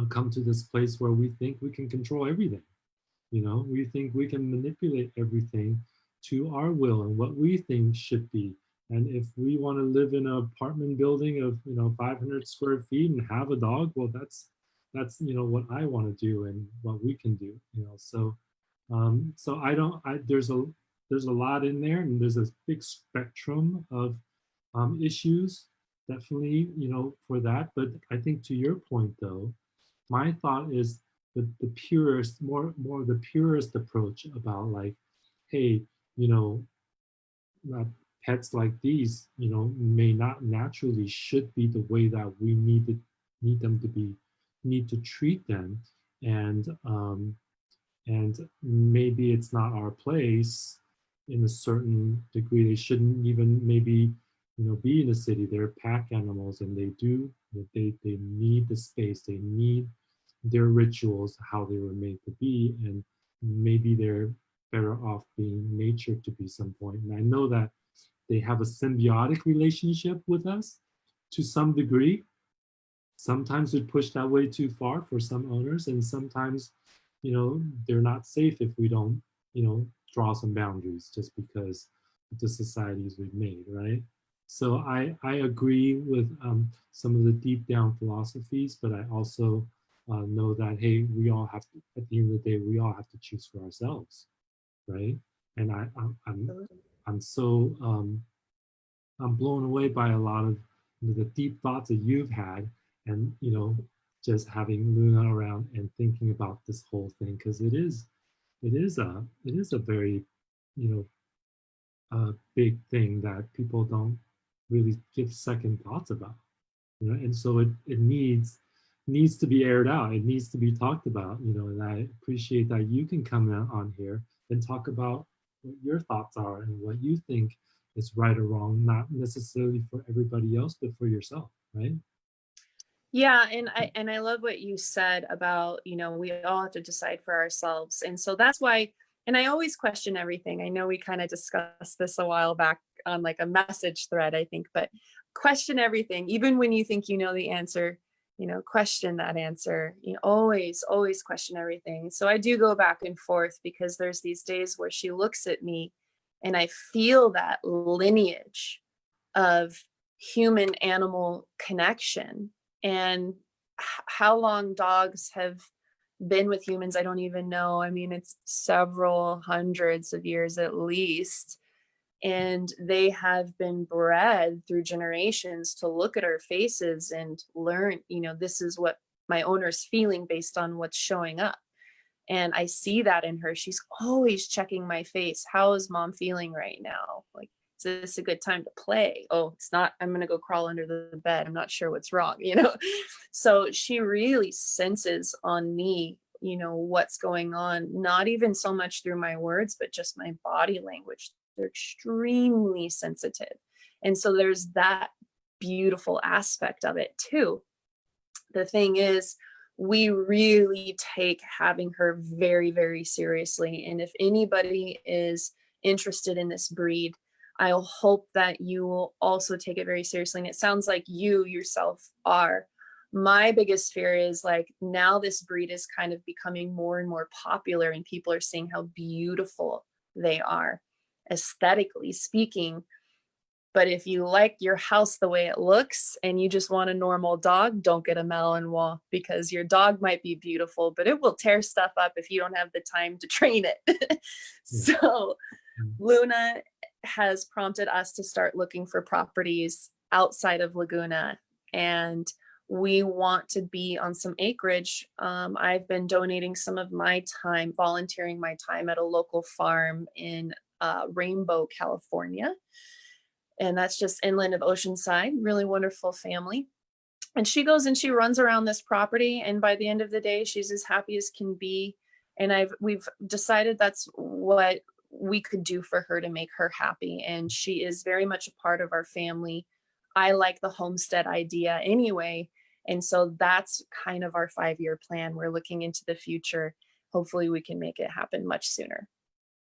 come to this place where we think we can control everything. You know, we think we can manipulate everything to our will and what we think should be. And if we want to live in an apartment building of, you know, 500 square feet and have a dog, well, that's you know what I want to do and what we can do. You know, so I don't. There's a lot in there, and there's a big spectrum of issues. Definitely, you know, for that. But I think to your point, though, my thought is the purest, more the purest approach about like, hey, you know, pets like these, you know, may not naturally should be the way that we need them to be, need to treat them, and and maybe it's not our place in a certain degree. They shouldn't even maybe, you know, be in a city. They're pack animals, and they need the space. They need their rituals, how they were made to be, and maybe they're better off being nature to be some point. And I know that they have a symbiotic relationship with us to some degree. Sometimes we push that way too far for some owners, and sometimes, you know, they're not safe if we don't, you know, draw some boundaries just because of the societies we've made, right? So I agree with some of the deep down philosophies, but I also know that, hey, we all have to, at the end of the day, we all have to choose for ourselves, right? And I'm so I'm blown away by a lot of the deep thoughts that you've had, and you know, just having Luna around and thinking about this whole thing, because it is a very, you know, a big thing that people don't really give second thoughts about, you know, and so it needs to be aired out. It needs to be talked about, you know, and I appreciate that you can come on here and talk about what your thoughts are and what you think is right or wrong, not necessarily for everybody else, but for yourself, right? Yeah, and I love what you said about, you know, we all have to decide for ourselves. And so that's why, and I always question everything. I know we kind of discussed this a while back on like a message thread, I think, but question everything, even when you think you know the answer, you know, question that answer. You know, always question everything. So I do go back and forth because there's these days where she looks at me and I feel that lineage of human animal connection. And how long dogs have been with humans, I don't even know. I mean, it's several hundreds of years at least. And they have been bred through generations to look at our faces and learn, you know, this is what my owner's feeling based on what's showing up. And I see that in her. She's always checking my face. How is mom feeling right now? Like, is this a good time to play? Oh, it's not. I'm going to go crawl under the bed. I'm not sure what's wrong, you know? So she really senses on me, you know, what's going on, not even so much through my words, but just my body language. They're extremely sensitive. And so there's that beautiful aspect of it too. The thing is, we really take having her very, very seriously. And if anybody is interested in this breed, I'll hope that you will also take it very seriously. And it sounds like you yourself are. My biggest fear is like now this breed is kind of becoming more and more popular, and people are seeing how beautiful they are, aesthetically speaking. But if you like your house the way it looks and you just want a normal dog, don't get a malinois, because your dog might be beautiful, but it will tear stuff up if you don't have the time to train it. Yeah. So Luna has prompted us to start looking for properties outside of Laguna, and we want to be on some acreage. I've been donating some of my time, volunteering my time at a local farm in Rainbow, California. And that's just inland of Oceanside, really wonderful family. And she goes and she runs around this property, and by the end of the day, she's as happy as can be. And we've decided that's what we could do for her to make her happy. And she is very much a part of our family. I like the homestead idea anyway. And so that's kind of our 5-year plan. We're looking into the future. Hopefully we can make it happen much sooner.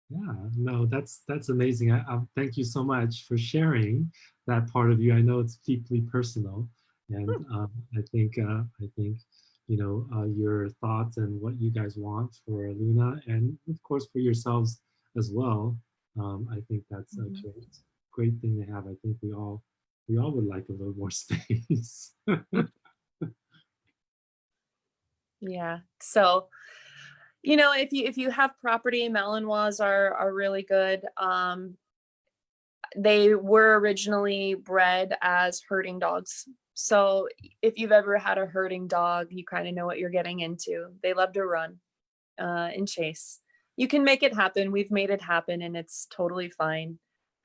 Yeah, no, that's amazing. I thank you so much for sharing that part of you. I know it's deeply personal, and I think your thoughts and what you guys want for Luna, and of course for yourselves as well. I think that's a Mhm. great thing to have. I think we all would like a little more space. Yeah. So, if you have property, malinois are really good. They were originally bred as herding dogs. So if you've ever had a herding dog, you kind of know what you're getting into. They love to run and chase. You can make it happen. We've made it happen and it's totally fine.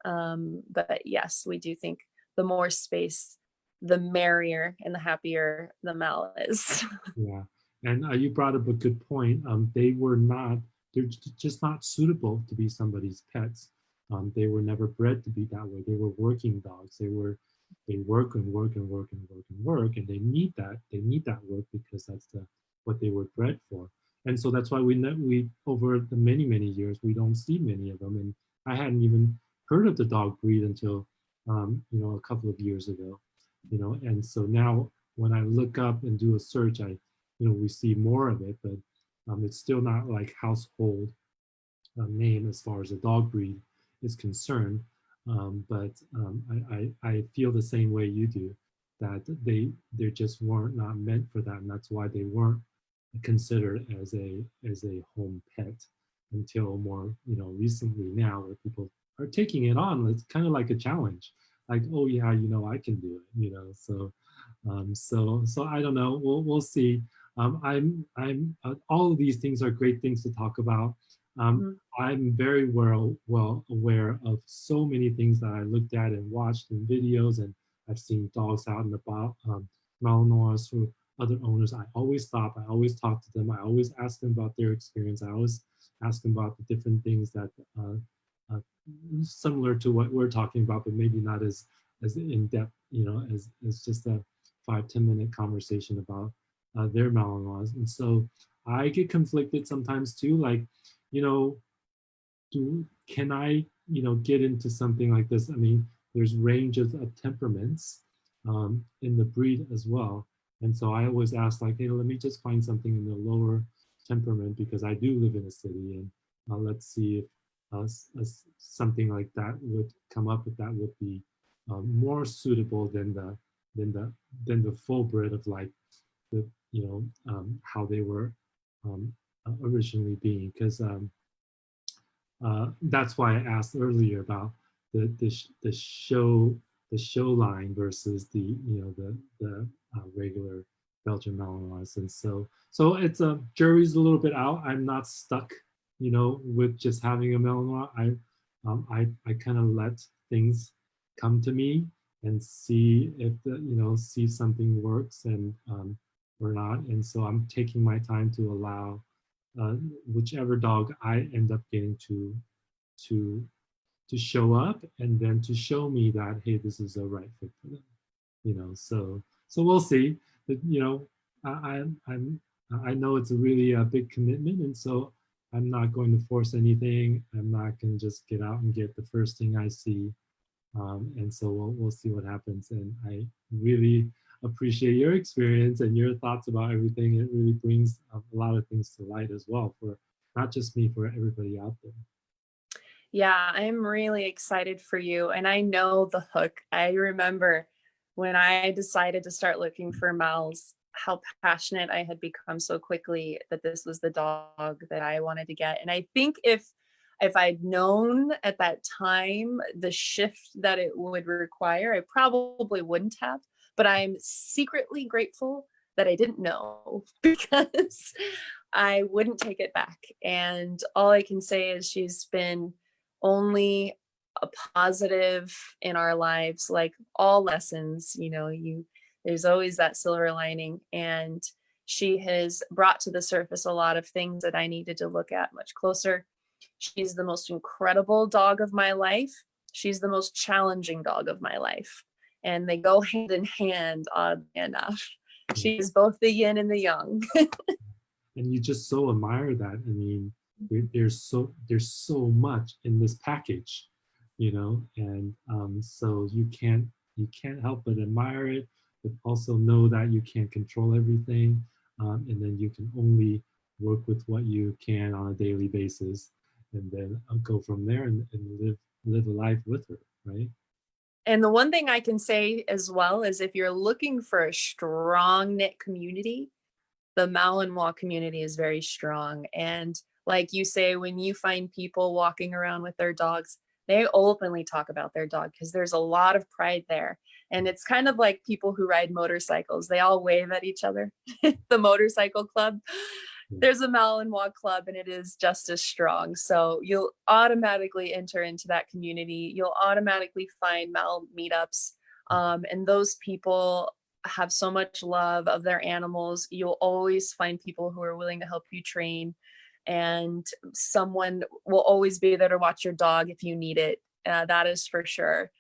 But yes, we do think the more space, the merrier and the happier the mal is. Yeah, and you brought up a good point. They're just not suitable to be somebody's pets. They were never bred to be that way. They were working dogs. They work and work and work and work and work, and they need that. They need that work because that's what they were bred for. And so that's why we over the many years we don't see many of them. And I hadn't even heard of the dog breed until a couple of years ago. And so now when I look up and do a search, we see more of it, but it's still not like household name as far as a dog breed is concerned. I feel the same way you do, that they just weren't not meant for that, and that's why they weren't considered as a home pet until more recently now, where people are taking it on. It's kind of like a challenge, like, oh yeah, I can do it, so I don't know. We'll see. I'm all of these things are great things to talk about. Mhm. I'm very well aware of so many things that I looked at and watched in videos, and I've seen dogs out and about, Malinois who other owners. I always stop. I always talk to them. I always ask them about their experience. I always ask them about the different things that uh, similar to what we're talking about, but maybe not as in depth, as just a 5-10 minute conversation about their Malinois. And so I get conflicted sometimes too, like, you know, can I, get into something like this? I mean, there's ranges of temperaments in the breed as well. And so I always ask, like, hey, let me just find something in the lower temperament because I do live in a city, and let's see if something like that would come up, if that would be more suitable than the full bred of like the how they were um, originally being, because that's why I asked earlier about the show line versus the regular Belgian Malinois. And so it's a jury's a little bit out. I'm not stuck, with just having a Malinois. I kind of let things come to me and see if see if something works and or not. And so I'm taking my time to allow uh, whichever dog I end up getting to to show up, and then to show me that, hey, this is a right fit for them. So we'll see. But I know it's a really big commitment, and so I'm not going to force anything. I'm not going to just get out and get the first thing I see. And so we'll see what happens. And I really appreciate your experience and your thoughts about everything. It really brings a lot of things to light as well, for not just me, for everybody out there. Yeah, I'm really excited for you. And I know the hook. I remember when I decided to start looking for Mal's, how passionate I had become so quickly that this was the dog that I wanted to get. And I think if I'd known at that time the shift that it would require, I probably wouldn't have. But I'm secretly grateful that I didn't know because I wouldn't take it back. And all I can say is she's been only a positive in our lives, like all lessons, there's always that silver lining. And she has brought to the surface a lot of things that I needed to look at much closer. She's the most incredible dog of my life. She's the most challenging dog of my life. And they go hand in hand, oddly enough. She is both the yin and the yang. And you just so admire that. I mean, there's so much in this package, you know, and so you can't help but admire it, but also know that you can't control everything, and then you can only work with what you can on a daily basis, and then go from there and live a life with her, right? And the one thing I can say as well is if you're looking for a strong knit community, the Malinois community is very strong. And like you say, when you find people walking around with their dogs, they openly talk about their dog because there's a lot of pride there. And it's kind of like people who ride motorcycles. They all wave at each other. The motorcycle club. There's a Malinois club and it is just as strong. So you'll automatically enter into that community. You'll automatically find Mal meetups. And those people have so much love of their animals. You'll always find people who are willing to help you train, and someone will always be there to watch your dog if you need it. That is for sure.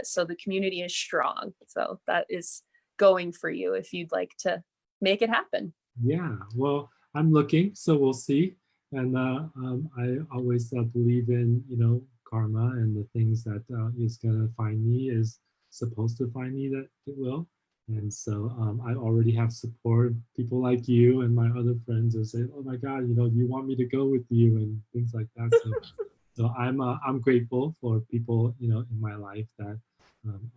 So the community is strong. So that is going for you if you'd like to make it happen. Yeah, well, I'm looking, so we'll see. And I always believe in, you know, karma, and the things that is gonna find me is supposed to find me, that it will. And so I already have support, people like you and my other friends who say, oh my God, you know, do you want me to go with you, and things like that. So I'm grateful for people, you know, in my life that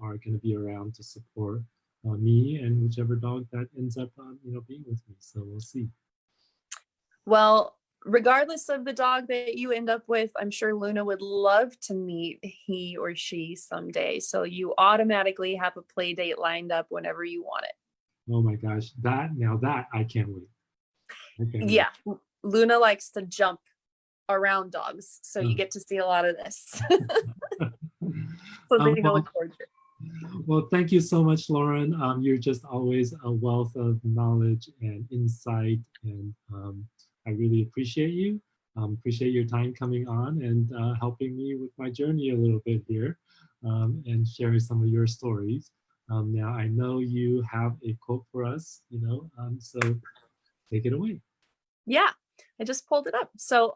are going to be around to support me and whichever dog that ends up, you know, being with me. So we'll see. Well, regardless of the dog that you end up with, I'm sure Luna would love to meet he or she someday. So you automatically have a play date lined up whenever you want it. Oh my gosh, that I can't wait. I can't Yeah, Luna likes to jump around dogs, so you get to see a lot of this. Something to look forward to. Well, thank you so much, Lauren. You're just always a wealth of knowledge and insight, and I really appreciate you. Appreciate your time coming on and helping me with my journey a little bit here, and sharing some of your stories. Now, I know you have a quote for us, you know, so take it away. Yeah, I just pulled it up. So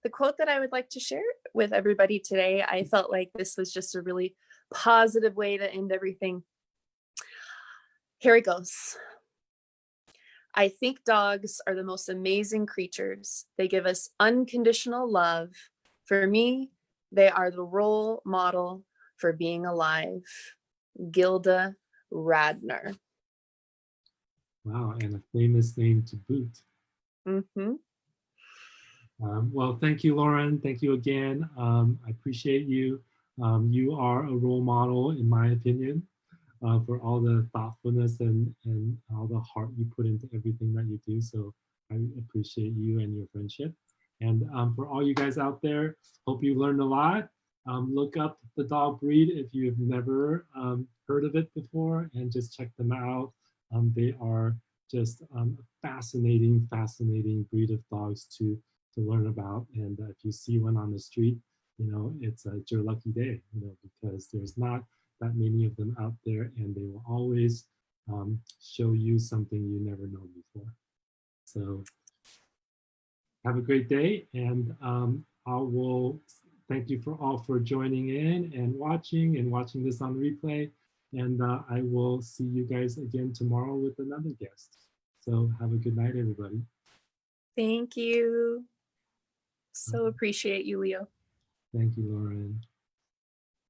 the quote that I would like to share with everybody today, I felt like this was just a really positive way to end everything. Here it goes. I think dogs are the most amazing creatures. They give us unconditional love. For me, they are the role model for being alive. Gilda Radner. Wow, and a famous name to boot. Mm-hmm. Well, thank you, Lauren. Thank you again. I appreciate you. You are a role model, in my opinion, for all the thoughtfulness and all the heart you put into everything that you do. So I appreciate you and your friendship. And for all you guys out there, hope you learned a lot. Look up the dog breed if you've never heard of it before, and just check them out. They are just a fascinating breed of dogs to learn about. And if you see one on the street, you know, it's your lucky day, you know, because there's not that many of them out there, and they will always show you something you never known before. So have a great day, and I will thank you for all for joining in and watching this on replay. And I will see you guys again tomorrow with another guest. So have a good night, everybody. Thank you. So appreciate you, Leo. Thank you, Lauren.